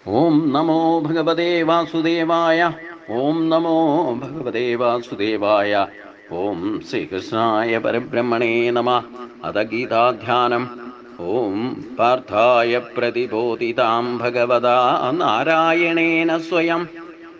ഓം നമോ ഭഗവതേ വാസുദേവായ. ഓം നമോ ഭഗവതേ വാസുദേവായ. ഓം ശ്രീകൃഷ്ണായ പരബ്രഹ്മണേ നമഃ. അത ഗീതാധ്യാനം. ഓം പാർത്ഥായ പ്രതിബോധിതാം ഭഗവതാ നാരായണേന സ്വയം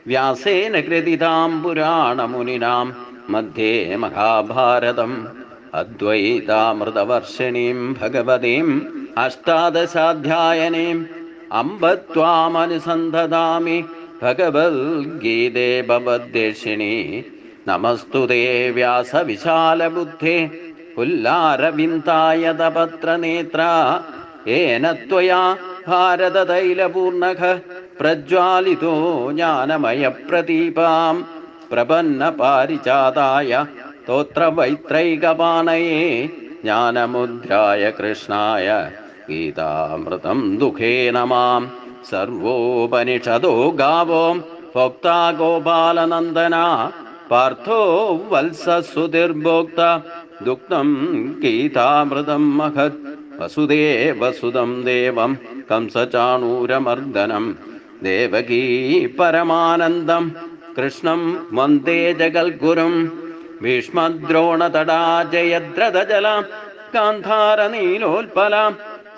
വ്യാസേന കൃതിതാം പുരാണമുനിനാം മധ്യേ മഹാഭാരതം അദ്വൈതാമൃതവർഷിണീം ഭഗവതീം അഷ്ടാദശാധ്യായനീം അംബത്വാമനുസന്ധദാമി ഭഗവത്ഗീതേ ഭവദ്വേഷിണി. നമസ്തുതേ വ്യാസവിശാലബുദ്ധേ പുല്ലാരവിന്ദായതപത്രനേത്ര. യേന ത്വയാ ഭാരതതൈലപൂർണഃ പ്രജ്വാലിതോ ജ്ഞാനമയപ്രദീപാം പ്രപന്നപാരിജാതായ സ്തോത്രവൈത്രൈകപാണയേ ജ്ഞാനമുദ്രായ കൃഷ്ണായ ഗീതാമൃതം ദുഃഖേന മാം. സർവോപനിഷദോ ഗാവോ ഭോക്താ ഗോപാലനന്ദന പാർത്ഥോ വത്സസുതിർഭോക്ത ദുഗ്ധം ഗീതാമൃതം മഹത്. വസുദേവസുതം ദേവം കംസചാണൂരമർദ്ദനം ദേവകീ പരമാനന്ദം കൃഷ്ണം വന്ദേ ജഗൽഗുരും. ഭീഷ്മദ്രോണതടാ ജയദ്രഥജലാം ഗാന്ധാരനീലോൽപലാം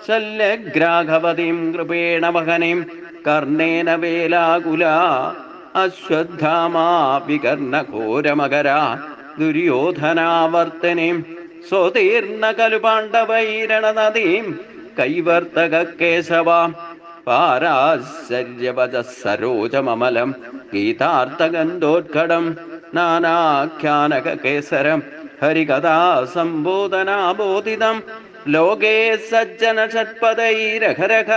ശല്യഗ്രാഘവതീം കൃപേണ വഹനീം കർണേന വേലാകുലാ. അശ്വത്ഥാമാ വികർണഘോരമകരാ ദുര്യോധനാവർത്തനീം സ്വതീർണ ഖലു പാണ്ഡവൈരണനദീം കൈവർത്തക കേശവാം. പാരാശ്ചര്യവച സരോജമമലം ഗീതാർത്ഥഗന്ധോത്കടം നാനാഖ്യാനക കേസരം ഹരികഥാ സംബോധനാബോധിതം. ലോകേ സജ്ജന ഷട്പദൈരഹരഹ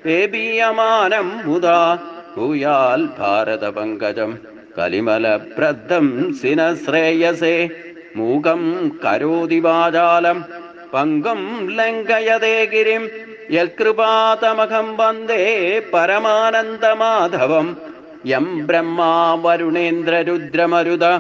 പേബീയമാനം മുദാ ഭൂയാൽ ഭാരത പങ്കജം കലിമലപ്രദ്ധം സിനശ്രേയസേ. മൂകം കരോതി വാചാലം പങ്കം ലംഘയതേ ഗിരിം യൽകൃപാതമഹം വന്ദേ പരമാനന്ദമാധവം. യം ബ്രഹ്മാ വരുണേന്ദ്രരുദ്രമരുത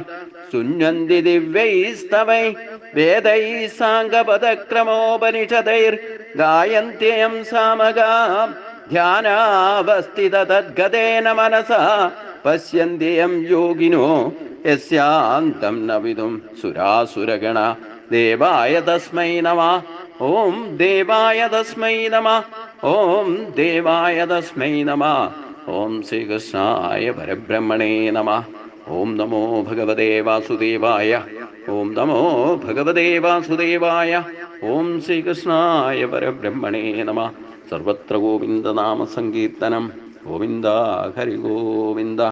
സുന്വന്തി ദിവ്യൈസ്തവൈ വേദൈ സാംഗപദക്രമോപനിഷദൈർ ഗായന്ത്യയം സാമഗാം. ധ്യാനാവസ്ഥിത തദ്ഗതേന മനസാ പശ്യന്തിയം യോഗിനോ യസ്യാന്തം ന വിദും സുരാസുരഗണ. ദേവായ തസ്മൈ നമഃ. ഓം ദേവായ തസ്മൈ നമഃ. ഓം ദേവായ തസ്മൈ നമഃ. ഓം ശ്രീകൃഷ്ണായ പരബ്രഹ്മണേ നമഃ. ഓം നമോ ഭഗവതേ വാസുദേവായ. ഓം നമോ ഭഗവതേ വാസുദേവായ. ഓം ശ്രീകൃഷ്ണായ പരബ്രഹ്മണേ നമഃ. സർവത്ര ഗോവിന്ദനാമ സങ്കീർത്തനം. ഗോവിന്ദ ഹരി ഗോവിന്ദ.